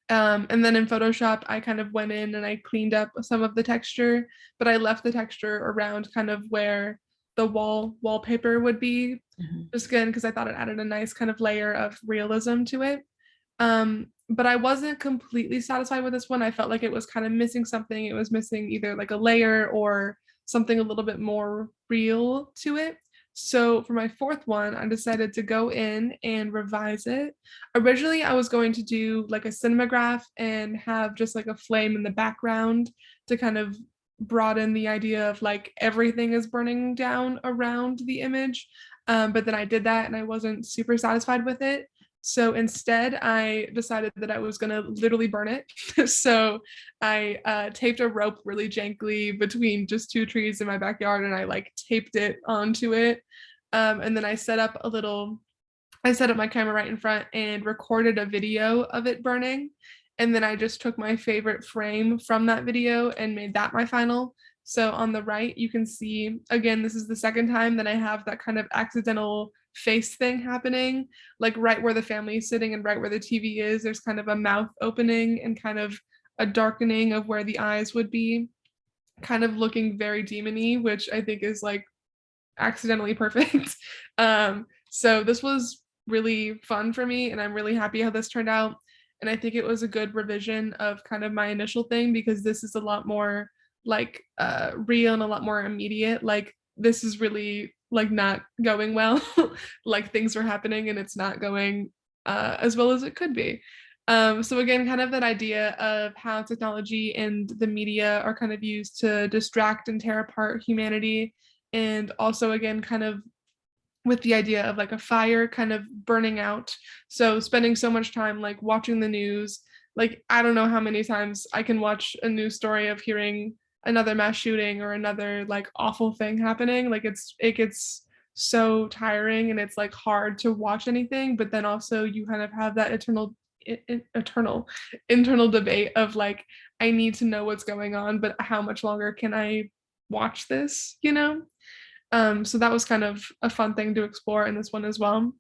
And then in Photoshop, I kind of went in and I cleaned up some of the texture, but I left the texture around kind of where the wallpaper would be, just again because I thought it added a nice kind of layer of realism to it. But I wasn't completely satisfied with this one. I felt like it was kind of missing something. It was missing either like a layer or something a little bit more real to it. So for my fourth one, I decided to go in and revise it. Originally, I was going to do like a cinematograph and have just like a flame in the background to kind of broaden the idea of like everything is burning down around the image. But then I did that and I wasn't super satisfied with it. So instead, I decided that I was going to literally burn it. So I taped a rope really jankly between just two trees in my backyard and I like taped it onto it. And then I set up my camera right in front and recorded a video of it burning. And then I just took my favorite frame from that video and made that my final. So on the right, you can see, again, this is the second time that I have that kind of accidental face thing happening, like right where the family is sitting and right where the TV is, there's kind of a mouth opening and kind of a darkening of where the eyes would be, kind of looking very demon-y, which I think is like accidentally perfect. So this was really fun for me and I'm really happy how this turned out. And I think it was a good revision of kind of my initial thing because this is a lot more like real and a lot more immediate. Like this is really like not going well. Like things are happening and it's not going as well as it could be. So again, kind of that idea of how technology and the media are kind of used to distract and tear apart humanity. And also again, kind of with the idea of like a fire kind of burning out. So spending so much time like watching the news, like I don't know how many times I can watch a news story of hearing another mass shooting or another like awful thing happening. Like it gets so tiring and it's like hard to watch anything, but then also you kind of have that internal debate of like I need to know what's going on, but how much longer can I watch this, you know? So that was kind of a fun thing to explore in this one as well.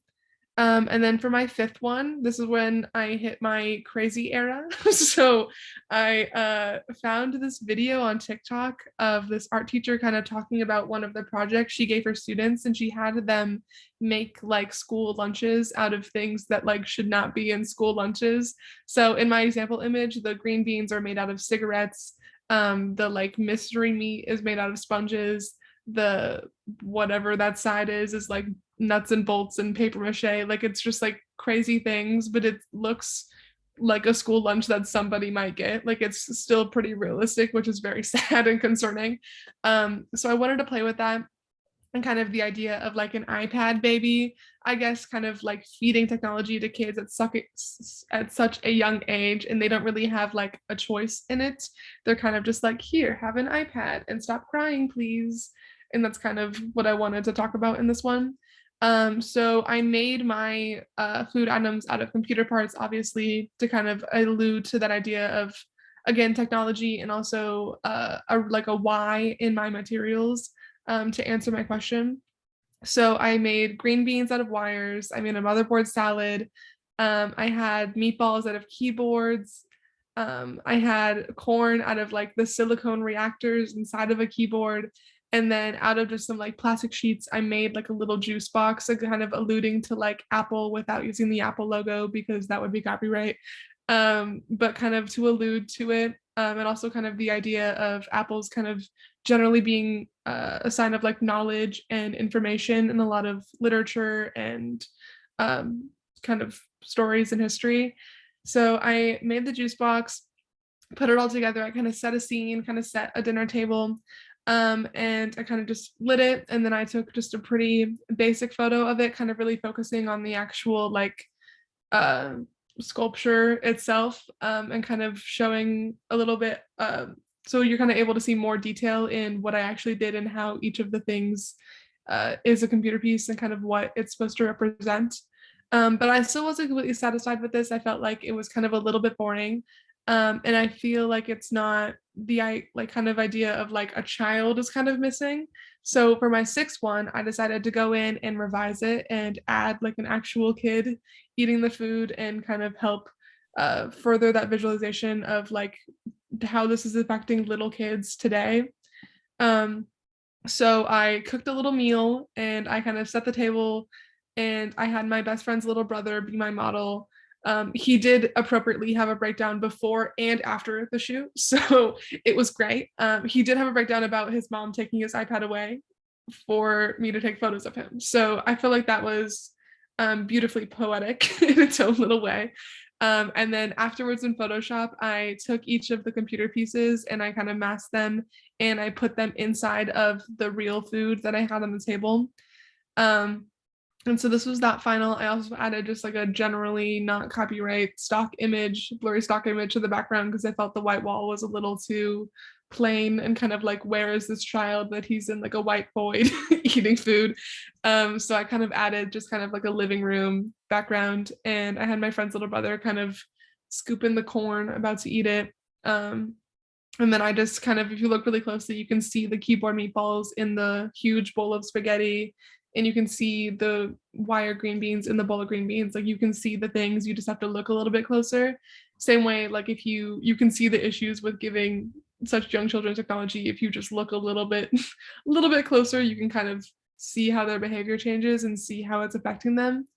And then for my fifth one, this is when I hit my crazy era. So I found this video on TikTok of this art teacher kind of talking about one of the projects she gave her students, and she had them make like school lunches out of things that like should not be in school lunches. So in my example image, the green beans are made out of cigarettes. The like mystery meat is made out of sponges. The whatever that side is like nuts and bolts and paper mache. Like it's just like crazy things, but it looks like a school lunch that somebody might get. Like it's still pretty realistic, which is very sad and concerning. So I wanted to play with that, and kind of the idea of like an iPad baby, I guess, kind of like feeding technology to kids at such a young age, and they don't really have like a choice in it. They're kind of just like, here, have an iPad and stop crying, please. And that's kind of what I wanted to talk about in this one. So I made my food items out of computer parts, obviously, to kind of allude to that idea of, again, technology, and also like a why in my materials, to answer my question. So I made green beans out of wires. I made a motherboard salad. I had meatballs out of keyboards. I had corn out of like the silicone reactors inside of a keyboard. And then out of just some like plastic sheets, I made like a little juice box, like kind of alluding to like Apple without using the Apple logo, because that would be copyright. But kind of to allude to it, and also kind of the idea of apples kind of generally being a sign of like knowledge and information in a lot of literature and kind of stories and history. So I made the juice box, put it all together. I kind of set a scene, kind of set a dinner table. And I kind of just lit it, and then I took just a pretty basic photo of it, kind of really focusing on the actual like sculpture itself, and kind of showing a little bit, so you're kind of able to see more detail in what I actually did and how each of the things is a computer piece and kind of what it's supposed to represent. But I still wasn't completely satisfied with this. I felt like it was kind of a little bit boring. And I feel like it's not the like kind of idea of like a child is kind of missing. So for my sixth one, I decided to go in and revise it and add like an actual kid eating the food, and kind of help further that visualization of like how this is affecting little kids today. So I cooked a little meal, and I kind of set the table, and I had my best friend's little brother be my model. He did appropriately have a breakdown before and after the shoot, so it was great. He did have a breakdown about his mom taking his iPad away for me to take photos of him. So I feel like that was beautifully poetic in its own little way. And then afterwards in Photoshop, I took each of the computer pieces and I kind of masked them, and I put them inside of the real food that I had on the table. And so this was that final. I also added just like a generally not copyright stock image, blurry stock image to the background, because I felt the white wall was a little too plain and kind of like, where is this child that he's in like a white void eating food? So I kind of added just kind of like a living room background, and I had my friend's little brother kind of scooping the corn, about to eat it. And then I just kind of, if you look really closely, you can see the keyboard meatballs in the huge bowl of spaghetti, and you can see the wire green beans in the bowl of green beans. Like you can see the things, you just have to look a little bit closer. Same way, like if you can see the issues with giving such young children technology. If you just look a little bit closer, you can kind of see how their behavior changes and see how it's affecting them.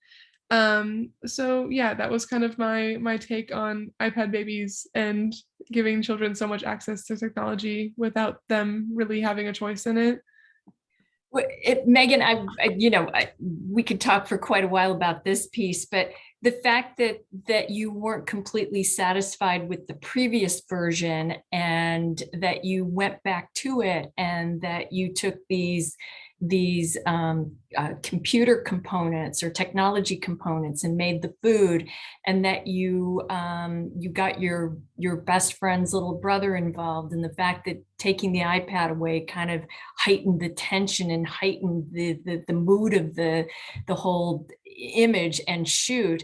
So yeah, that was kind of my take on iPad babies and giving children so much access to technology without them really having a choice in it. Megan, we could talk for quite a while about this piece, but the fact that you weren't completely satisfied with the previous version, and that you went back to it, and that you took these computer components or technology components and made the food, and that you got your best friend's little brother involved, and the fact that taking the iPad away kind of heightened the tension and heightened the mood of the whole image and shoot.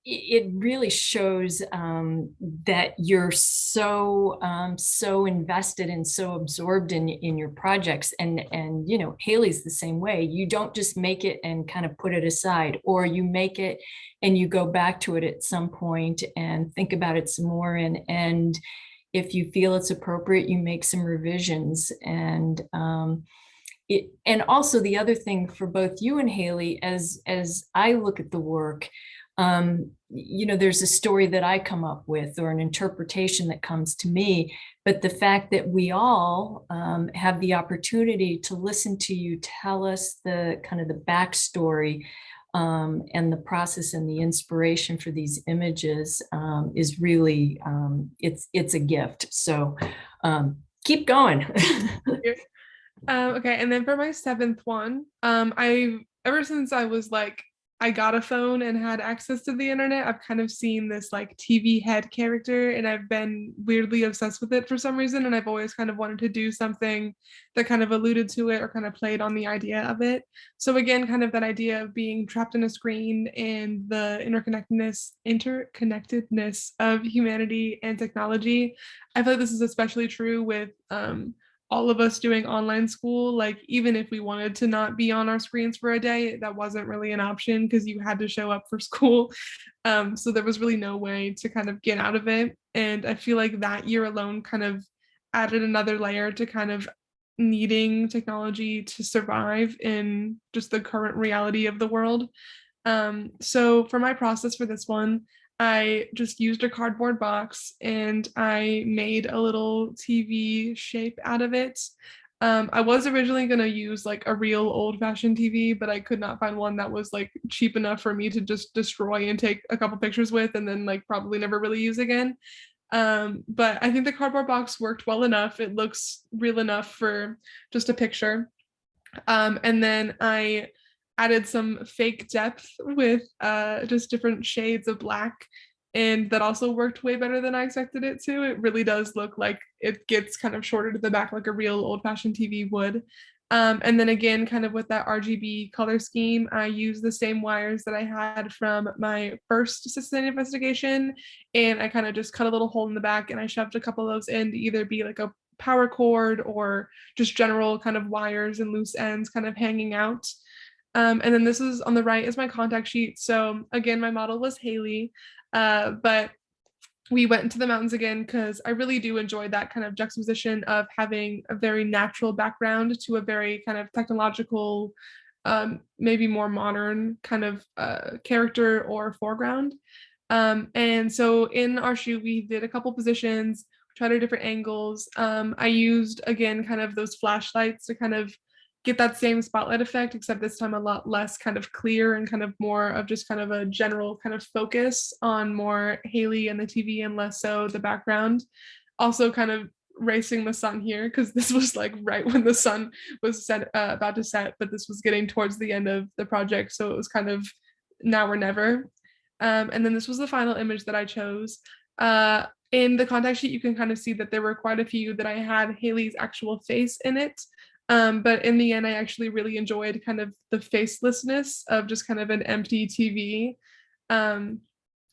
it really shows that you're so so invested and so absorbed in your projects, and you know, Hailey's the same way. You don't just make it and kind of put it aside, or you make it and you go back to it at some point and think about it some more, and if you feel it's appropriate, you make some revisions. And also the other thing for both you and Hailey, as I look at the work, you know, there's a story that I come up with or an interpretation that comes to me, but the fact that we all have the opportunity to listen to you tell us the kind of the backstory and the process and the inspiration for these images is really, it's a gift. So keep going. Okay, and then for my seventh one, ever since I was like, I got a phone and had access to the internet, I've kind of seen this like TV head character, and I've been weirdly obsessed with it for some reason, and I've always kind of wanted to do something that kind of alluded to it or kind of played on the idea of it. So again, kind of that idea of being trapped in a screen and the interconnectedness of humanity and technology. I feel like this is especially true with all of us doing online school. Like, even if we wanted to not be on our screens for a day, that wasn't really an option because you had to show up for school. So there was really no way to kind of get out of it. And I feel like that year alone kind of added another layer to kind of needing technology to survive in just the current reality of the world. So for my process for this one, I just used a cardboard box and I made a little TV shape out of it. I was originally going to use like a real old-fashioned TV, but I could not find one that was like cheap enough for me to just destroy and take a couple pictures with and then like probably never really use again. But I think the cardboard box worked well enough. It looks real enough for just a picture. And then I added some fake depth with just different shades of black, and that also worked way better than I expected it to. It really does look like it gets kind of shorter to the back like a real old-fashioned TV would. And then again, kind of with that RGB color scheme, I used the same wires that I had from my first sustained investigation, and I kind of just cut a little hole in the back and I shoved a couple of those in to either be like a power cord or just general kind of wires and loose ends kind of hanging out. And then this is on the right is my contact sheet. So again, my model was Hailey, but we went into the mountains again because I really do enjoy that kind of juxtaposition of having a very natural background to a very kind of technological, maybe more modern kind of character or foreground. And so in our shoot, we did a couple positions, tried different angles. I used, again, kind of those flashlights to kind of get that same spotlight effect, except this time a lot less kind of clear and kind of more of just kind of a general kind of focus on more Hailey and the TV and less so the background. Also kind of racing the sun here because this was like right when the sun was about to set, but this was getting towards the end of the project. So it was kind of now or never. And then this was the final image that I chose. In the contact sheet, you can kind of see that there were quite a few that I had Hailey's actual face in it. But in the end, I actually really enjoyed kind of the facelessness of just kind of an empty TV. And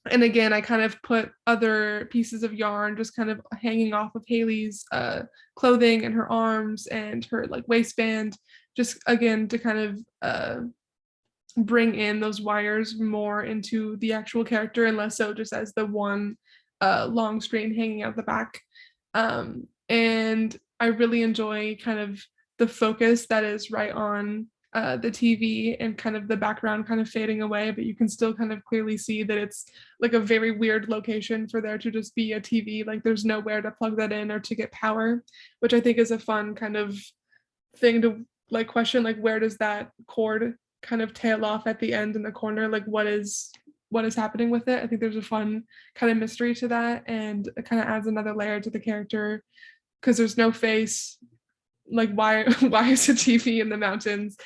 again, I kind of put other pieces of yarn just kind of hanging off of Hailey's clothing and her arms and her like waistband, just again to kind of bring in those wires more into the actual character and less so just as the one long string hanging out the back. And I really enjoy kind of the focus that is right on the TV and kind of the background kind of fading away, but you can still kind of clearly see that it's like a very weird location for there to just be a TV. Like there's nowhere to plug that in or to get power, which I think is a fun kind of thing to like question, like where does that cord kind of tail off at the end in the corner? Like what is happening with it? I think there's a fun kind of mystery to that, and it kind of adds another layer to the character because there's no face. Like why is a TV in the mountains?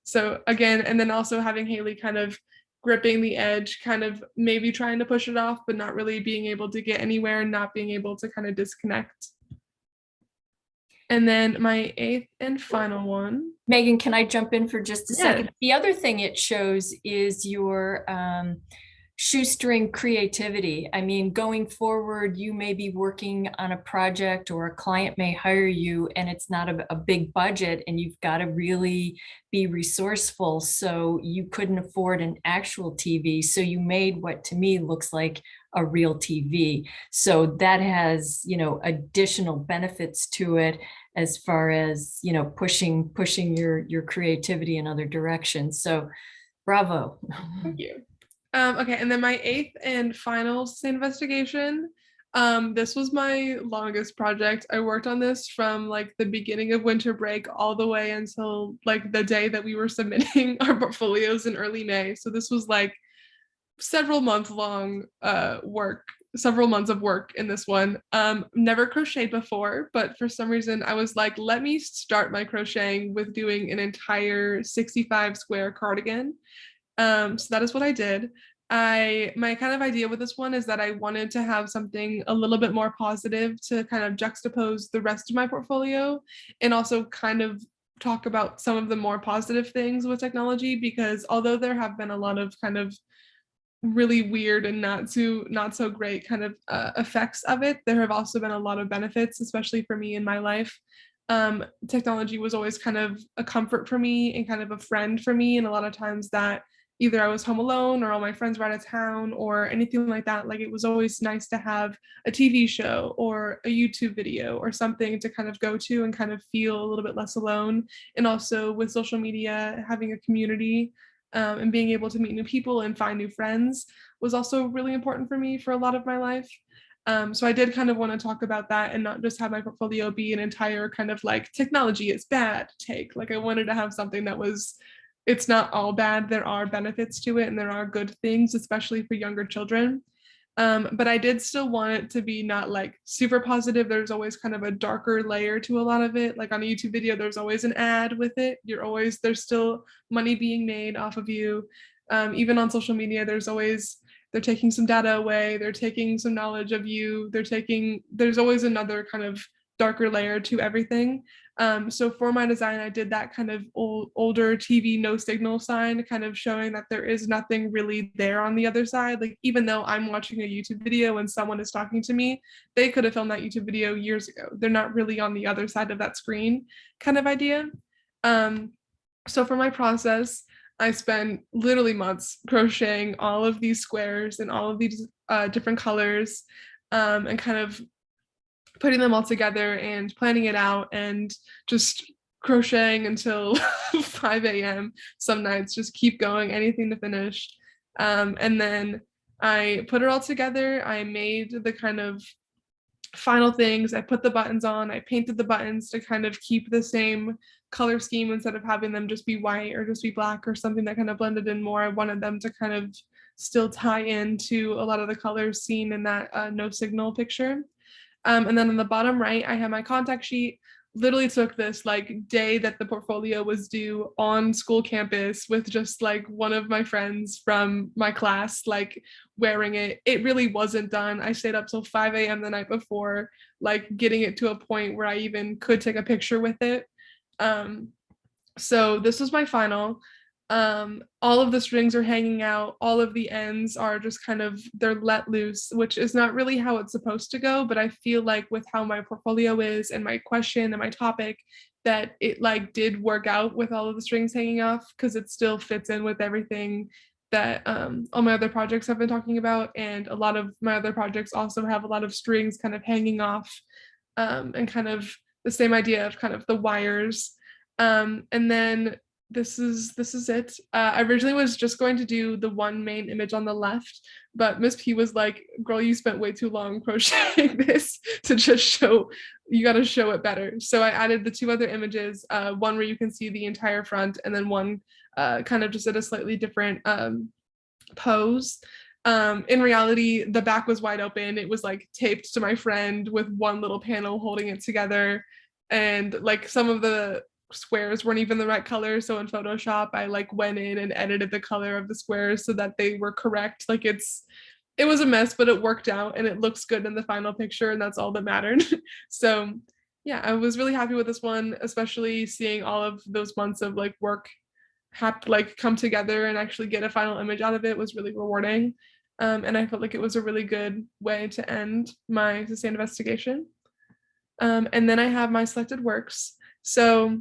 So again, and then also having Hailey kind of gripping the edge, kind of maybe trying to push it off, but not really being able to get anywhere, not being able to kind of disconnect. And then my eighth and final one. Megan, can I jump in for just a Yeah. second? The other thing it shows is your shoestring creativity. I mean, going forward, you may be working on a project or a client may hire you and it's not a big budget and you've got to really be resourceful. So you couldn't afford an actual TV. So you made what to me looks like a real TV. So that has, additional benefits to it as far as, pushing your creativity in other directions. So bravo. Thank you. Okay, and then my 8th and final sustained investigation. This was my longest project. I worked on this from like the beginning of winter break all the way until like the day that we were submitting our portfolios in early May. So this was like several month long several months of work in this one. Never crocheted before, but for some reason I was like, let me start my crocheting with doing an entire 65 square cardigan. So that is what I did. My kind of idea with this one is that I wanted to have something a little bit more positive to kind of juxtapose the rest of my portfolio and also kind of talk about some of the more positive things with technology, because although there have been a lot of kind of really weird and not so great kind of effects of it, there have also been a lot of benefits, especially for me in my life. Technology was always kind of a comfort for me and kind of a friend for me, and a lot of times that either I was home alone or all my friends were out of town or anything like that, like it was always nice to have a TV show or a YouTube video or something to kind of go to and kind of feel a little bit less alone. And also with social media, having a community and being able to meet new people and find new friends was also really important for me for a lot of my life. So I did kind of want to talk about that and not just have my portfolio be an entire kind of like technology is bad take. Like I wanted to have something that was, it's not all bad. There are benefits to it and there are good things, especially for younger children. But I did still want it to be not like super positive. There's always kind of a darker layer to a lot of it. Like on a YouTube video, there's always an ad with it. There's still money being made off of you. Even on social media, they're taking some data away. They're taking some knowledge of you. There's always another kind of darker layer to everything. So for my design, I did that kind of older TV no signal sign, kind of showing that there is nothing really there on the other side. Like even though I'm watching a YouTube video and someone is talking to me, they could have filmed that YouTube video years ago. They're not really on the other side of that screen kind of idea. So for my process, I spent literally months crocheting all of these squares and all of these different colors and kind of putting them all together and planning it out and just crocheting until 5 a.m. some nights, just keep going, anything to finish. And then I put it all together. I made the kind of final things. I put the buttons on. I painted the buttons to kind of keep the same color scheme instead of having them just be white or just be black or something that kind of blended in more. I wanted them to kind of still tie into a lot of the colors seen in that no signal picture. And then on the bottom right, I have my contact sheet. Literally took this like day that the portfolio was due on school campus with just like one of my friends from my class like wearing it. It really wasn't done. I stayed up till 5 a.m. the night before, like getting it to a point where I even could take a picture with it. So this was my final. All of the strings are hanging out, all of the ends are just kind of, they're let loose, which is not really how it's supposed to go, but I feel like with how my portfolio is and my question and my topic, that it like did work out with all of the strings hanging off, because it still fits in with everything that all my other projects have been talking about, and a lot of my other projects also have a lot of strings kind of hanging off and kind of the same idea of kind of the wires. And then this is it. I originally was just going to do the one main image on the left, but Miss P was like, girl, you spent way too long crocheting this to just show, you got to show it better. So I added the two other images, one where you can see the entire front and then one kind of just at a slightly different pose. In reality, the back was wide open. It was like taped to my friend with one little panel holding it together. And like some of the squares weren't even the right color, so in Photoshop I like went in and edited the color of the squares so that they were correct. Like it was a mess, but it worked out and it looks good in the final picture, and that's all that mattered. So yeah, I was really happy with this one, especially seeing all of those months of like work like come together and actually get a final image out of it was really rewarding. And I felt like it was a really good way to end my sustained investigation. And then I have my selected works. So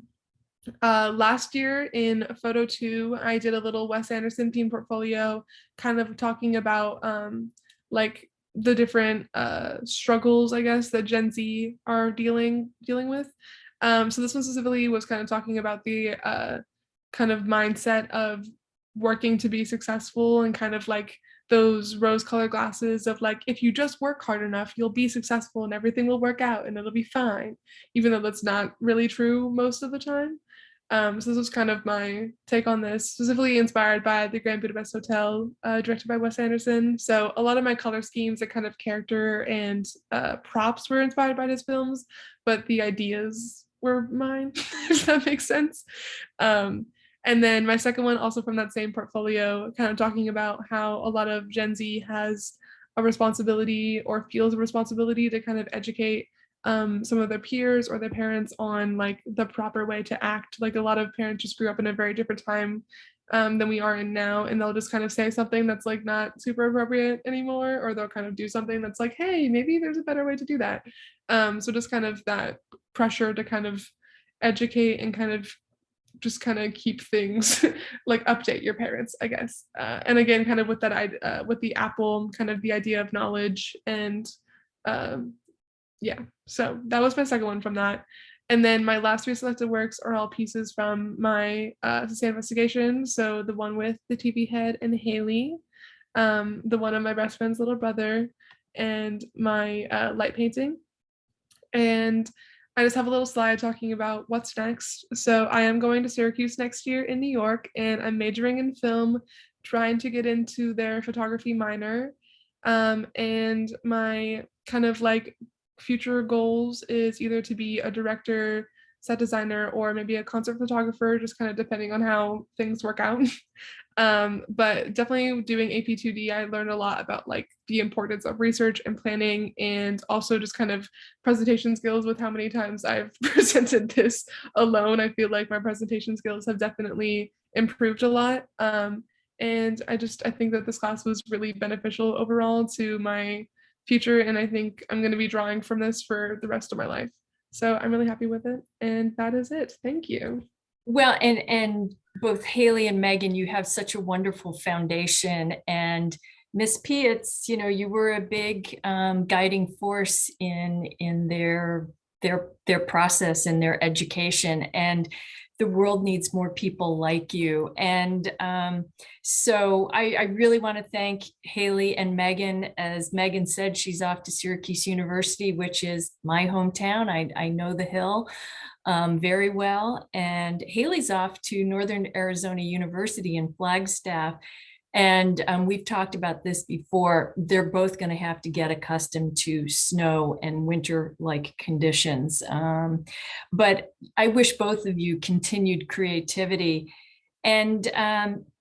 last year in photo 2, I did a little Wes Anderson theme portfolio, kind of talking about like the different struggles, I guess, that Gen Z are dealing with. So this one specifically was kind of talking about the kind of mindset of working to be successful, and kind of like those rose-colored glasses of like, if you just work hard enough, you'll be successful and everything will work out and it'll be fine, even though that's not really true most of the time. So this was kind of my take on this, specifically inspired by the Grand Budapest Hotel, directed by Wes Anderson. So a lot of my color schemes and kind of character and props were inspired by his films, but the ideas were mine, if that makes sense. And then my second one, also from that same portfolio, kind of talking about how a lot of Gen Z has a responsibility or feels a responsibility to kind of educate some of their peers or their parents on like the proper way to act. Like a lot of parents just grew up in a very different time than we are in now, and they'll just kind of say something that's like not super appropriate anymore, or they'll kind of do something that's like, hey, maybe there's a better way to do that. So just kind of that pressure to kind of educate and kind of just kind of keep things like update your parents, I guess. And again, kind of with that, with the apple, kind of the idea of knowledge, and yeah, so that was my second one from that. And then my last 3 selected works are all pieces from my sustained investigation. So the one with the TV head and Hailey, the one of my best friend's little brother, and my light painting. And I just have a little slide talking about what's next. So I am going to Syracuse next year in New York, and I'm majoring in film, trying to get into their photography minor. And my kind of like future goals is either to be a director, set designer, or maybe a concert photographer, just kind of depending on how things work out. But definitely doing AP2D, I learned a lot about like the importance of research and planning, and also just kind of presentation skills. With how many times I've presented this alone, I feel like my presentation skills have definitely improved a lot. And I think that this class was really beneficial overall to my future, and I think I'm going to be drawing from this for the rest of my life. So I'm really happy with it, and that is it. Thank you. Well, and both Hailey and Megan, you have such a wonderful foundation, and Miss P, it's, you were a big guiding force in their process and their education, and the world needs more people like you. And so I really want to thank Hailey and Megan. As Megan said, she's off to Syracuse University, which is my hometown. I know the Hill very well. And Hailey's off to Northern Arizona University in Flagstaff. And we've talked about this before. They're both going to have to get accustomed to snow and winter-like conditions. But I wish both of you continued creativity. And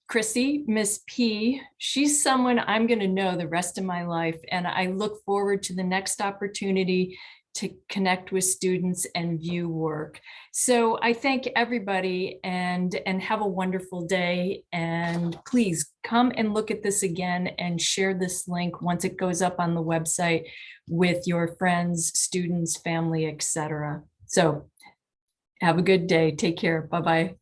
Chrissy, Miss P, she's someone I'm going to know the rest of my life. And I look forward to the next opportunity to connect with students and view work. So I thank everybody, and have a wonderful day. And please come and look at this again and share this link once it goes up on the website with your friends, students, family, etc. So have a good day. Take care. Bye-bye.